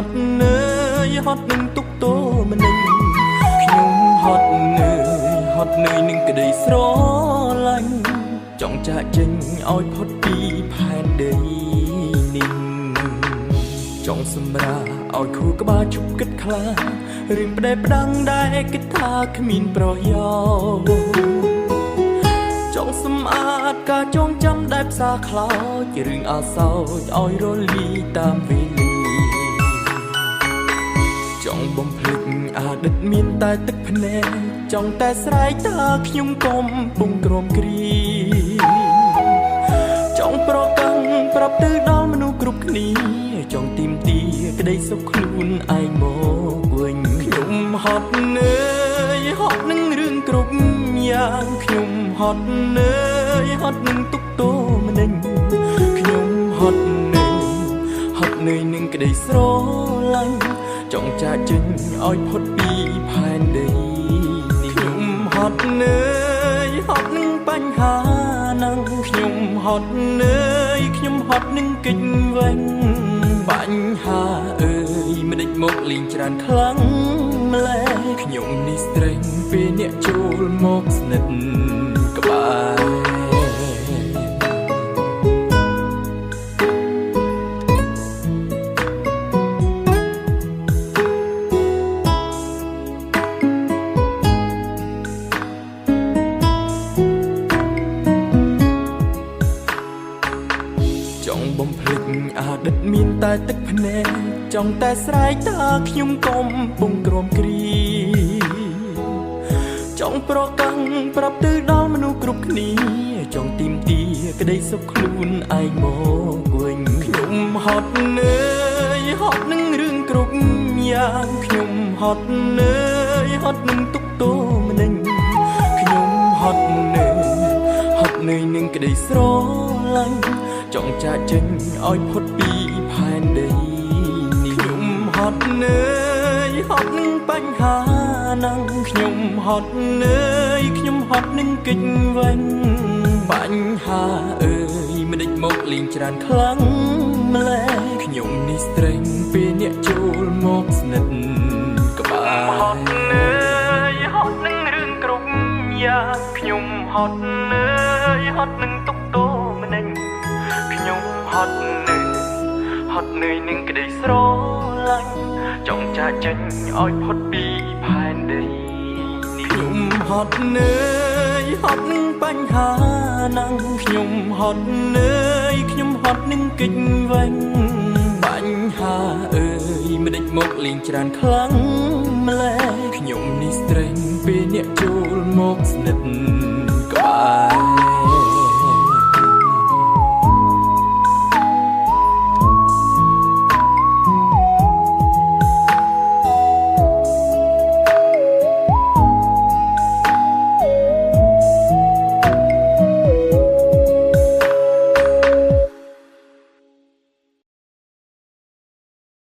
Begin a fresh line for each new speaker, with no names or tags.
ត់នើយហត់នឹងទុកទោម្នេញខ្ញុំហត់នើយនឹងក្តីស្រឡាញ់ចង់ចាកចេញឲ្យផុតពីផែនដីនេះចង់សម្រាឲ្យខួរក្បាលជប់គិតខ្លារឿងផ្ដេសផ្ដាំងដែលគិតថាគ្មានប្រយោជន៍ចង់សម្អាតការចងចាំដែលផ្សារខ្លោចរឿងអាសោចឲ្យរលីតាមវេលាចង់បំភ្លេចអតីតមានតែទឹកភ្នែកចង់តែស្រែកថាខ្ញុំកំពុងក្រំគ្រីចង់ប្រកាន់ប្រាប់ទៅដល់មនុស្សគ្រប់គ្នាចង់ទីមទីក្តីសុខខ្លួនឯងមកវិញខ្ញុំហត់នឿយហត់នឹងរឿងគ្រប់យ៉ាងខ្ញុំហត់នឿយហត់នឹងទុកទោម្នេញខ្ញុំហត់នឿយនឹងក្តីស្រឡាញ់ចង់ចាកចេញឲ្យផុតពីផែនដីនេះខ្ញុំហត់នឿយហត់នឹងបញ្ហានឹងខ្ញុំហត់នឿយខ្ញុំហត់នឹងគេចវិញបញ្ហាអើយមិនដេចមកលេងច្រើនខ្លាំងម្ល៉េះខ្ញុំនេះស្រេងពេលអ្នកចូលមកស្និទ្ធក្បែរចង់បំភ្លេចអតីតមានតែទឹកភ្នែកចង់តែស្រែកថាខ្ញុំកំពុងក្រំគ្រីចង់ប្រកាន់ប្រាប់ទៅដល់មនុស្សគ្រប់គ្នាចង់ទីមទីក្តីសុខខ្លួនឯងមកវិញខ្ញុំហត់នឿយហត់នឹងរឿងគ្រប់យ៉ាងខ្ញុំហត់នឿយហត់នឹងទុកទោម្នេញខ្ញុំហត់នឿយនឹងក្តីស្រឡាញ់ចង់ចាកចេញឲ្យផុតពីផែនដីនេះខ្ញុំហត់នឿយហត់នឹងបញ្ហានឹងខ្ញុំហត់នឿយខ្ញុំហត់នឹងគេចវិញបញ្ហាអើយមិនដេចមកលេងច្រើនខ្លាំងម្ល៉េះខ្ញុំនេះស្រេងពេលអ្នកចូលមកស្និទ្ធក្បែរហត់នឿយហត់នឹងរឿងគ្រប់យ៉ាងខ្ញុំហត់នឿយហត់នឹងទុកទោម្នេញខ្ញុំហត់នឿយនឹងក្តីស្រឡាញ់ចង់ចាកចេញឲ្យផុតពីផែនដីនេះខ្ញុំហត់នឿយហត់នឹងបញ្ហានឹងខ្ញុំហត់នឿយខ្ញុំហត់នឹងគេចវិញបញ្ហាអើយមិនដេចមកលេងច្រើនខ្លាំងម្ល៉េះខ្ញុំនេះស្រេងពេលអ្នកចូលមកស្និទ្ធ